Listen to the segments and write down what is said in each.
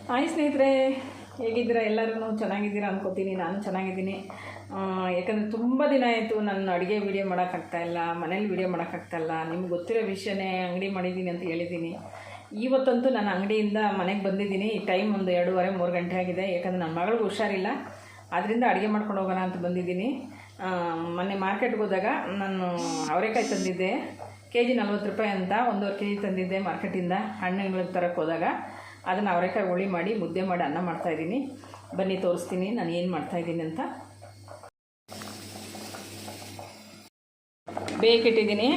Hi ಸ್ನೇಹಿತರೆ, ಹೇಗಿದ್ದೀರಾ? ಎಲ್ಲರೂ ಚೆನ್ನಾಗಿದ್ದೀರಾ ಅನ್ಕೋತೀನಿ. ನಾನು ಚೆನ್ನಾಗಿದ್ದೀನಿ. ಯಾಕಂದರೆ ತುಂಬ ದಿನ ಆಯಿತು ನಾನು ಅಡುಗೆ ವೀಡಿಯೋ ಮಾಡೋಕ್ಕಾಗ್ತಾಯಿಲ್ಲ, ಮನೇಲಿ ವೀಡಿಯೋ ಮಾಡೋಕ್ಕಾಗ್ತಾಯಿಲ್ಲ. ನಿಮ್ಗೆ ಗೊತ್ತಿರೋ ವಿಷಯನೇ, ಅಂಗಡಿ ಮಾಡಿದ್ದೀನಿ ಅಂತ ಹೇಳಿದ್ದೀನಿ. ಇವತ್ತಂತೂ ನಾನು ಅಂಗಡಿಯಿಂದ ಮನೆಗೆ ಬಂದಿದ್ದೀನಿ. ಈ ಟೈಮ್ ಒಂದು 2:30-3 ಗಂಟೆ ಆಗಿದೆ. ಯಾಕಂದರೆ ನನ್ನ ಮಗಳಿಗೆ ಹುಷಾರಿಲ್ಲ, ಅದರಿಂದ ಅಡುಗೆ ಮಾಡ್ಕೊಂಡು ಹೋಗೋಣ ಅಂತ ಬಂದಿದ್ದೀನಿ. ಮೊನ್ನೆ ಮಾರ್ಕೆಟ್ಗೆ ಹೋದಾಗ ನಾನು ಅವರೆಕಾಯಿ ತಂದಿದ್ದೆ, ಕೆಜಿ 40 ರೂಪಾಯಿ ಅಂತ 1.5 kg ತಂದಿದ್ದೆ ಮಾರ್ಕೆಟಿಂದ. ಹಣ್ಣುಗಳಿಗೆ ತರಕ್ಕೆ ಹೋದಾಗ ಅದನ್ನು ಅವರೆಕಾಯಿ ಹುಳಿ ಮಾಡಿ ಮುದ್ದೆ ಮಾಡಿ ಅನ್ನ ಮಾಡ್ತಾಯಿದ್ದೀನಿ. ಬನ್ನಿ ತೋರಿಸ್ತೀನಿ ನಾನು ಏನು ಮಾಡ್ತಾಯಿದ್ದೀನಿ ಅಂತ. ಬೇಕಿಟ್ಟಿದ್ದೀನಿ.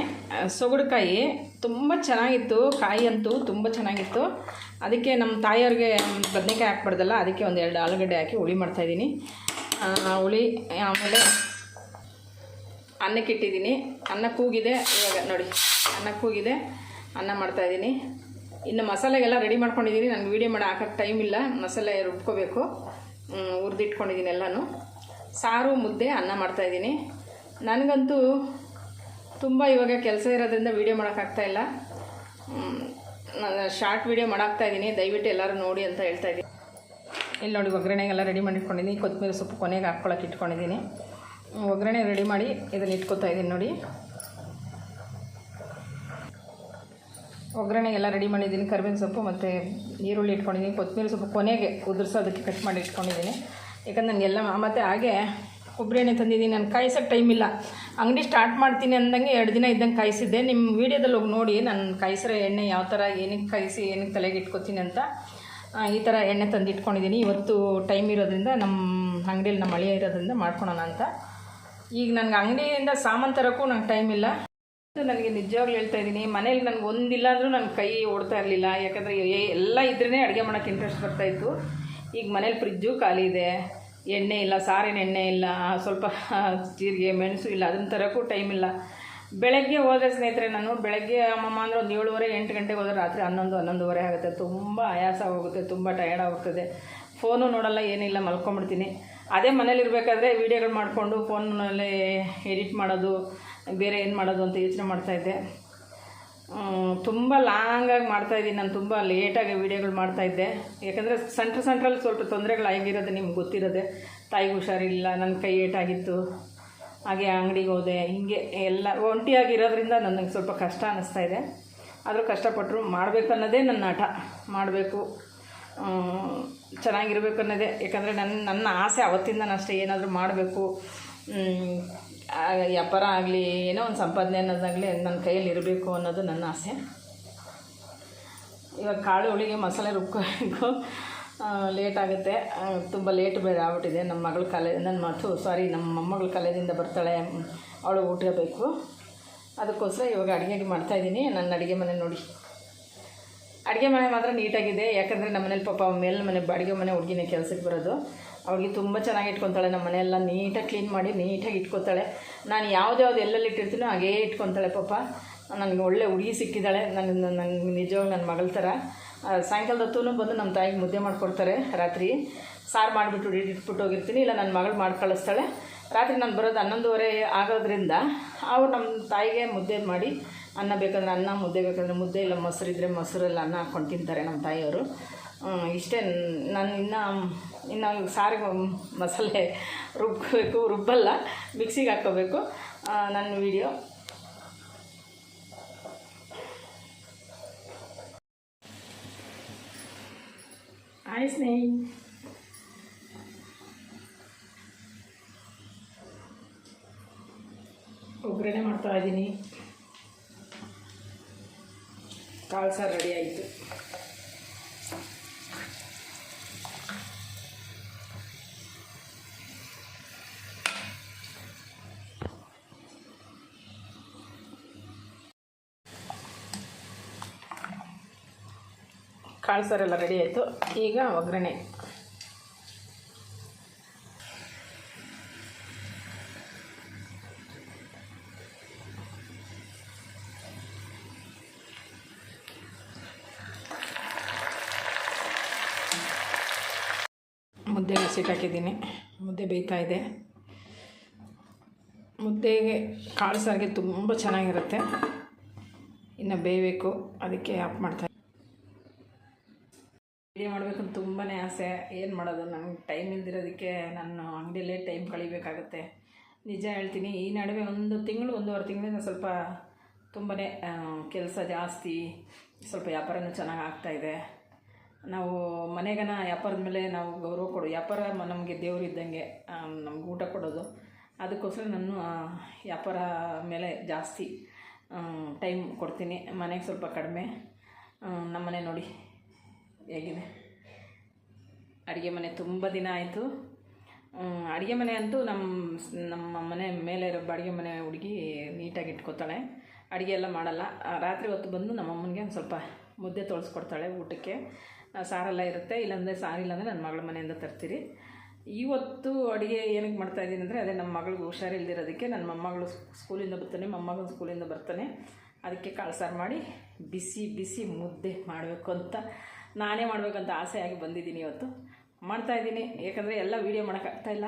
ಸೊಗಡುಕಾಯಿ ತುಂಬ ಚೆನ್ನಾಗಿತ್ತು, ಕಾಯಿ ಅಂತೂ ತುಂಬ ಚೆನ್ನಾಗಿತ್ತು. ಅದಕ್ಕೆ ನಮ್ಮ ತಾಯಿಯವ್ರಿಗೆ ಬದನೆಕಾಯಿ ಹಾಕ್ಬಾರ್ದಲ್ಲ, ಅದಕ್ಕೆ 1-2 ಆಲೂಗಡ್ಡೆ ಹಾಕಿ ಹುಳಿ ಮಾಡ್ತಾಯಿದ್ದೀನಿ. ಹುಳಿ ಆಮೇಲೆ ಅನ್ನಕ್ಕೆ ಇಟ್ಟಿದ್ದೀನಿ. ಅನ್ನ ಕೂಗಿದೆ ಇವಾಗ ನೋಡಿ, ಅನ್ನ ಕೂಗಿದೆ, ಅನ್ನ ಮಾಡ್ತಾಯಿದ್ದೀನಿ. ಇನ್ನು ಮಸಾಲೆಗೆಲ್ಲ ರೆಡಿ ಮಾಡ್ಕೊಂಡಿದ್ದೀನಿ. ನನಗೆ ವೀಡಿಯೋ ಮಾಡಿ ಹಾಕೋಕ್ಕೆ ಟೈಮ್ ಇಲ್ಲ, ಮಸಾಲೆ ರುಬ್ಕೋಬೇಕು. ಹುರಿದಿಟ್ಕೊಂಡಿದ್ದೀನಿ ಎಲ್ಲನೂ. ಸಾರು, ಮುದ್ದೆ, ಅನ್ನ ಮಾಡ್ತಾಯಿದ್ದೀನಿ. ನನಗಂತೂ ತುಂಬ ಇವಾಗ ಕೆಲಸ ಇರೋದ್ರಿಂದ ವೀಡಿಯೋ ಮಾಡೋಕ್ಕಾಗ್ತಾಯಿಲ್ಲ. ನಾನು ಶಾರ್ಟ್ ವೀಡಿಯೋ ಮಾಡಾಕ್ತಾಯಿದ್ದೀನಿ, ದಯವಿಟ್ಟು ಎಲ್ಲರೂ ನೋಡಿ ಅಂತ ಹೇಳ್ತಾಯಿದ್ದೀನಿ. ಇಲ್ಲಿ ನೋಡಿ, ಒಗ್ಗರಣೆಗೆಲ್ಲ ರೆಡಿ ಮಾಡಿ ಇಟ್ಕೊಂಡಿದ್ದೀನಿ. ಕೊತ್ತಂಬರಿ ಸೊಪ್ಪು ಕೊನೆಗೆ ಹಾಕ್ಕೊಳಕ್ಕೆ ಇಟ್ಕೊಂಡಿದ್ದೀನಿ. ಒಗ್ಗರಣೆ ರೆಡಿ ಮಾಡಿ ಇದನ್ನು ಇಟ್ಕೊತಾಯಿದ್ದೀನಿ ನೋಡಿ. ಒಗ್ಗರಣೆಗೆಲ್ಲ ರೆಡಿ ಮಾಡಿದ್ದೀನಿ. ಕರಿಬೇವಿನ ಸೊಪ್ಪು ಮತ್ತು ಈರುಳ್ಳಿ ಇಟ್ಕೊಂಡಿದ್ದೀನಿ. ಕೊತ್ತಂಬರಿ ಸೊಪ್ಪು ಕೊನೆಗೆ ಉದುರಿಸೋದಕ್ಕೆ ಕಟ್ ಮಾಡಿ ಇಟ್ಕೊಂಡಿದ್ದೀನಿ. ಯಾಕಂದ್ರೆ ನನಗೆಲ್ಲ ಮತ್ತು ಹಾಗೆ ಕೊಬ್ಬರಿ ಎಣ್ಣೆ ತಂದಿದ್ದೀನಿ. ನಾನು ಕಾಯಿಸೋಕ್ಕೆ ಟೈಮ್ ಇಲ್ಲ. ಅಂಗಡಿ ಸ್ಟಾರ್ಟ್ ಮಾಡ್ತೀನಿ ಅಂದಂಗೆ 2 ದಿನ ಇದ್ದಂಗೆ ಕಾಯಿಸಿದ್ದೆ. ನಿಮ್ಮ ವೀಡಿಯೋದಲ್ಲಿ ಹೋಗಿ ನೋಡಿ ನಾನು ಕಾಯಿಸಿರೋ ಎಣ್ಣೆ ಯಾವ ಥರ, ಏನಕ್ಕೆ ಕಾಯಿಸಿ ಏನಕ್ಕೆ ತಲೆಗೆ ಇಟ್ಕೊತೀನಿ ಅಂತ. ಈ ಥರ ಎಣ್ಣೆ ತಂದು ಇಟ್ಕೊಂಡಿದ್ದೀನಿ. ಇವತ್ತು ಟೈಮ್ ಇರೋದ್ರಿಂದ ನಮ್ಮ ಅಂಗಡಿಯಲ್ಲಿ ನಮ್ಮ ಅಳಿಯ ಇರೋದ್ರಿಂದ ಮಾಡ್ಕೊಳೋಣ ಅಂತ. ಈಗ ನನಗೆ ಅಂಗಡಿಯಿಂದ ಸಾಮಾನು ತರೋಕ್ಕೂ ನಂಗೆ ಟೈಮ್ ಇಲ್ಲ. ನನಗೆ ನಿಜವಾಗ್ಲೂ ಹೇಳ್ತಾಯಿದ್ದೀನಿ, ಮನೇಲಿ ನನಗೆ ಒಂದಿಲ್ಲ ಅಂದರೂ ನನ್ನ ಕೈ ಓಡ್ತಾ ಇರಲಿಲ್ಲ. ಯಾಕಂದರೆ ಎಲ್ಲ ಇದ್ರೇ ಅಡುಗೆ ಮಾಡೋಕ್ಕೆ ಇಂಟ್ರೆಸ್ಟ್ ಬರ್ತಾಯಿತ್ತು. ಈಗ ಮನೇಲಿ ಫ್ರಿಜ್ಜು ಖಾಲಿ ಇದೆ, ಎಣ್ಣೆ ಇಲ್ಲ, ಸಾರಿನ ಎಣ್ಣೆ ಇಲ್ಲ, ಸ್ವಲ್ಪ ಜೀರಿಗೆ ಮೆಣಸು ಇಲ್ಲ, ಅದನ್ನು ತರೋಕ್ಕೂ ಟೈಮ್ ಇಲ್ಲ. ಬೆಳಗ್ಗೆ ಹೋದರೆ ಸ್ನೇಹಿತರೆ, ನಾನು ಬೆಳಗ್ಗೆ ಅಮ್ಮಮ್ಮ ಅಂದರೆ ಒಂದು 7:30-8 ಗಂಟೆಗೆ ಹೋದರೆ ರಾತ್ರಿ 11-11:30 ಆಗುತ್ತೆ. ತುಂಬ ಆಯಾಸ ಹೋಗುತ್ತೆ, ತುಂಬ ಟಯರ್ಡ್ ಆಗುತ್ತದೆ. ಫೋನು ನೋಡಲ್ಲ, ಏನಿಲ್ಲ, ಮಲ್ಕೊಂಬಿಡ್ತೀನಿ. ಅದೇ ಮನೇಲಿರಬೇಕಾದ್ರೆ ವೀಡಿಯೋಗಳು ಮಾಡಿಕೊಂಡು ಫೋನಲ್ಲಿ ಎಡಿಟ್ ಮಾಡೋದು, ಬೇರೆ ಏನು ಮಾಡೋದು ಅಂತ ಯೋಚನೆ ಮಾಡ್ತಾಯಿದ್ದೆ. ತುಂಬ ಲಾಂಗಾಗಿ ಮಾಡ್ತಾಯಿದ್ದೀನಿ ನಾನು. ತುಂಬ ಲೇಟಾಗಿ ವೀಡಿಯೋಗಳು ಮಾಡ್ತಾಯಿದ್ದೆ. ಯಾಕಂದರೆ ಸೆಂಟ್ರಲ್ಲಿ ಸ್ವಲ್ಪ ತೊಂದರೆಗಳಾಗಿರೋದು ನಿಮ್ಗೆ ಗೊತ್ತಿರೋದೆ. ತಾಯಿಗೆ ಹುಷಾರಿಲ್ಲ, ನನ್ನ ಕೈ ಏಟಾಗಿತ್ತು, ಹಾಗೆ ಅಂಗಡಿಗೆ ಹೋದೆ, ಹೀಗೆ ಎಲ್ಲ ಒಂಟಿಯಾಗಿರೋದ್ರಿಂದ ನನಗೆ ಸ್ವಲ್ಪ ಕಷ್ಟ ಅನ್ನಿಸ್ತಾಯಿದೆ. ಆದರೂ ಕಷ್ಟಪಟ್ಟರು ಮಾಡಬೇಕು ಅನ್ನೋದೇ ನನ್ನ ಆಟ. ಮಾಡಬೇಕು, ಚೆನ್ನಾಗಿರ್ಬೇಕು ಅನ್ನೋದೇ. ಯಾಕಂದರೆ ನನ್ನ ಆಸೆ ಅವತ್ತಿಂದ ಅಷ್ಟೇ, ಏನಾದರೂ ಮಾಡಬೇಕು, ವ್ಯಾಪಾರ ಆಗಲಿ, ಏನೋ ಒಂದು ಸಂಪಾದನೆ ಅನ್ನೋದಾಗಲಿ ನನ್ನ ಕೈಯಲ್ಲಿ ಇರಬೇಕು ಅನ್ನೋದು ನನ್ನ ಆಸೆ. ಇವಾಗ ಕಾಳು ಹೋಳಿಗೆ ಮಸಾಲೆ ರುಬ್ಕೋಬೇಕು, ಲೇಟ್ ಆಗುತ್ತೆ. ತುಂಬ ಲೇಟ್ ಬೇರೆ ಆಗ್ಬಿಟ್ಟಿದೆ. ನಮ್ಮ ಮಗಳ ನಮ್ಮ ಮೊಮ್ಮಗಳ ಕಾಲೇಜಿಂದ ಬರ್ತಾಳೆ, ಅವಳು ಊಟ ಬೇಕು. ಅದಕ್ಕೋಸ್ಕರ ಇವಾಗ ಅಡುಗೆ ಮಾಡ್ತಾಯಿದ್ದೀನಿ. ನನ್ನ ಅಡುಗೆ ಮನೆ ನೋಡಿ, ಅಡುಗೆ ಮನೆ ಮಾತ್ರ ನೀಟಾಗಿದೆ. ಯಾಕಂದರೆ ನಮ್ಮ ಮನೇಲಿ ಪಾಪ ಮೇಲೆ ಮನೆ ಬಾಡಿಗೆ ಮನೆ ಹುಡುಗಿನೇ ಕೆಲಸಕ್ಕೆ ಬರೋದು. ಅವಳಿಗೆ ತುಂಬ ಚೆನ್ನಾಗಿ ಇಟ್ಕೊತಾಳೆ. ನಮ್ಮ ಮನೆಯೆಲ್ಲ ನೀಟಾಗಿ ಕ್ಲೀನ್ ಮಾಡಿ ನೀಟಾಗಿ ಇಟ್ಕೊತಾಳೆ. ನಾನು ಯಾವ್ದು ಎಲ್ಲೆಲ್ಲಿ ಇಟ್ಟಿರ್ತೀನೋ ಹಾಗೇ ಇಟ್ಕೊತಾಳೆ. ಪಾಪ ನನಗೆ ಒಳ್ಳೆ ಹುಡುಗಿ ಸಿಕ್ಕಿದ್ದಾಳೆ. ನನಗೆ ನಿಜವಾಗಿ ನನ್ನ ಮಗಳ ಥರ. ಸಾಯಂಕಾಲದ ಹೊತ್ತೂ ಬಂದು ನಮ್ಮ ತಾಯಿಗೆ ಮುದ್ದೆ ಮಾಡಿಕೊಡ್ತಾರೆ. ರಾತ್ರಿ ಸಾರು ಮಾಡಿಬಿಟ್ಟು ಇಟ್ಬಿಟ್ಟು ಹೋಗಿರ್ತೀನಿ, ಇಲ್ಲ ನನ್ನ ಮಗಳು ಮಾಡಿ ಕಳಿಸ್ತಾಳೆ. ರಾತ್ರಿ ನಾನು ಬರೋದು 11:30 ಆಗೋದ್ರಿಂದ ಅವ್ರು ನಮ್ಮ ತಾಯಿಗೆ ಮುದ್ದೆ ಮಾಡಿ, ಅನ್ನ ಬೇಕಂದ್ರೆ ಅನ್ನ, ಮುದ್ದೆ ಬೇಕಂದ್ರೆ ಮುದ್ದೆ, ಇಲ್ಲ ಮೊಸರಿದ್ದರೆ ಮೊಸರಲ್ಲಿ ಅನ್ನ ಹಾಕ್ಕೊಂಡು ತಿಂತಾರೆ ನಮ್ಮ ತಾಯಿಯವರು. ಇಷ್ಟೇ. ನಾನು ಇನ್ನು ಸಾರಿಗೆ ಮಸಾಲೆ ರುಬ್ಬಲ್ಲ, ಮಿಕ್ಸಿಗೆ ಹಾಕ್ಕೋಬೇಕು. ನನ್ನ ವಿಡಿಯೋ ಹಾಯ್ ಸ್ನೇಹಿ, ಒಗ್ಗರಣೆ ಮಾಡ್ತಾಯಿದ್ದೀನಿ. ಕಾಳು ಸಾರು ರೆಡಿ ಆಯಿತು. ಕಾಳು ಸಾರೆಲ್ಲ ರೆಡಿ ಆಯಿತು. ಈಗ ಒಗ್ಗರಣೆ. ಮುದ್ದೆ ಹಸಿಟ್ಟಾಕಿದ್ದೀನಿ. ಮುದ್ದೆ ಬೇಯ್ತಾ ಇದೆ. ಮುದ್ದೆಗೆ ಕಾಳು ಸಾರಿಗೆ ತುಂಬ ಚೆನ್ನಾಗಿರುತ್ತೆ. ಇನ್ನು ಬೇಯಬೇಕು, ಅದಕ್ಕೆ ಆಫ್ ಮಾಡ್ತಾ ವಿಡಿಯೋ ಮಾಡಬೇಕಂತ ತುಂಬಾ ಆಸೆ. ಏನು ಮಾಡೋದು, ನನಗೆ ಟೈಮ್ ಇಲ್ದಿರೋದಕ್ಕೆ ನಾನು ಅಂಗಡಿಯಲ್ಲೇ ಟೈಮ್ ಕಳಿಬೇಕಾಗುತ್ತೆ. ನಿಜ ಹೇಳ್ತೀನಿ, ಈ ನಡುವೆ 1 ತಿಂಗಳು 1.5 ತಿಂಗಳಿಂದ ಸ್ವಲ್ಪ ತುಂಬಾ ಕೆಲಸ ಜಾಸ್ತಿ, ಸ್ವಲ್ಪ ವ್ಯಾಪಾರನೂ ಚೆನ್ನಾಗಿ ಆಗ್ತಾಯಿದೆ. ನಾವು ಮನೆಗನ ವ್ಯಾಪಾರದ ಮೇಲೆ ನಾವು ಗೌರವ ಕೊಡು, ವ್ಯಾಪಾರ ನಮಗೆ ದೇವರು ಇದ್ದಂಗೆ, ನಮ್ಗೆ ಊಟ ಕೊಡೋದು. ಅದಕ್ಕೋಸ್ಕರ ನಾನು ವ್ಯಾಪಾರ ಮೇಲೆ ಜಾಸ್ತಿ ಟೈಮ್ ಕೊಡ್ತೀನಿ, ಮನೆಗೆ ಸ್ವಲ್ಪ ಕಡಿಮೆ. ನಮ್ಮ ಮನೆ ನೋಡಿ ಹೇಗಿದೆ, ಅಡುಗೆ ಮನೆ ತುಂಬ ದಿನ ಆಯಿತು. ಅಡುಗೆ ಮನೆ ಅಂತೂ ನಮ್ಮ ಮನೆ ಮೇಲೆ ಇರೋ ಬಾಡಿಗೆ ಮನೆ ಹುಡುಗಿ ನೀಟಾಗಿ ಇಟ್ಕೋತಾಳೆ, ಅಡುಗೆ ಎಲ್ಲ ಮಾಡಲ್ಲ. ರಾತ್ರಿ ಹೊತ್ತು ಬಂದು ನಮ್ಮ ಅಮ್ಮನಿಗೆ ಒಂದು ಸ್ವಲ್ಪ ಮುದ್ದೆ ತೊಳ್ಸ್ಕೊಡ್ತಾಳೆ ಊಟಕ್ಕೆ. ಸಾರೆಲ್ಲ ಇರುತ್ತೆ, ಇಲ್ಲಾಂದರೆ ಸಾರಿಲ್ಲ ಅಂದರೆ ನನ್ನ ಮಗಳ ಮನೆಯಿಂದ ತರ್ತೀರಿ. ಇವತ್ತು ಅಡುಗೆ ಏನಕ್ಕೆ ಮಾಡ್ತಾಯಿದ್ದೀನಿ ಅಂದರೆ, ಅದೇ ನಮ್ಮ ಮಗಳಿಗೆ ಹುಷಾರಿಲ್ದಿರೋದಕ್ಕೆ ನನ್ನ ಮೊಮ್ಮಗಳು ಸ್ಕೂಲಿಂದ ಬರ್ತಾನೆ, ಮೊಮ್ಮಗನ ಸ್ಕೂಲಿಂದ ಬರ್ತಾನೆ, ಅದಕ್ಕೆ ಕಾಳು ಸಾರು ಮಾಡಿ ಬಿಸಿ ಬಿಸಿ ಮುದ್ದೆ ಮಾಡಬೇಕು ಅಂತ ನಾನೇ ಮಾಡಬೇಕಂತ ಆಸೆಯಾಗಿ ಬಂದಿದ್ದೀನಿ. ಇವತ್ತು ಮಾಡ್ತಾಯಿದ್ದೀನಿ, ಯಾಕಂದರೆ ಎಲ್ಲ ವೀಡಿಯೋ ಮಾಡೋಕ್ಕಾಗ್ತಾಯಿಲ್ಲ.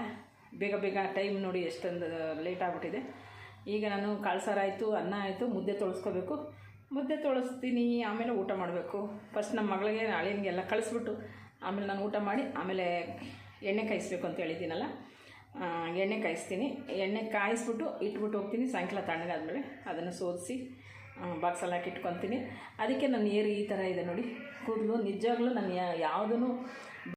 ಬೇಗ ಬೇಗ ಟೈಮ್ ನೋಡಿ ಎಷ್ಟೊಂದು ಲೇಟ್ ಆಗಿಬಿಟ್ಟಿದೆ. ಈಗ ನಾನು ಕಾಳು ಸಾರು ಆಯಿತು, ಅನ್ನ ಆಯಿತು, ಮುದ್ದೆ ತೊಳಸ್ಕೋಬೇಕು. ಮುದ್ದೆ ತೊಳಸ್ತೀನಿ, ಆಮೇಲೆ ಊಟ ಮಾಡಬೇಕು. ಫಸ್ಟ್ ನಮ್ಮ ಮಗಳಿಗೆ ಅಳಿಯನಿಗೆಲ್ಲ ಕಳಿಸ್ಬಿಟ್ಟು ಆಮೇಲೆ ನಾನು ಊಟ ಮಾಡಿ ಆಮೇಲೆ ಎಣ್ಣೆ ಕಾಯಿಸ್ಬೇಕು ಅಂತ ಹೇಳಿದ್ದೀನಲ್ಲ, ಎಣ್ಣೆ ಕಾಯಿಸ್ತೀನಿ. ಎಣ್ಣೆ ಕಾಯಿಸ್ಬಿಟ್ಟು ಇಟ್ಬಿಟ್ಟು ಹೋಗ್ತೀನಿ. ಸಾಯಂಕಾಲ ತಣ್ಣಗಾದ್ಮೇಲೆ ಅದನ್ನು ಸೋದಿಸಿ ಬಾಕ್ಸಲ್ಲಿ ಹಾಕಿ ಇಟ್ಕೊತೀನಿ. ಅದಕ್ಕೆ ನನ್ನ ಏರು ಈ ಥರ ಇದೆ ನೋಡಿ ಕೂದಲು. ನಿಜವಾಗ್ಲೂ ನಾನು ಯಾವುದೂ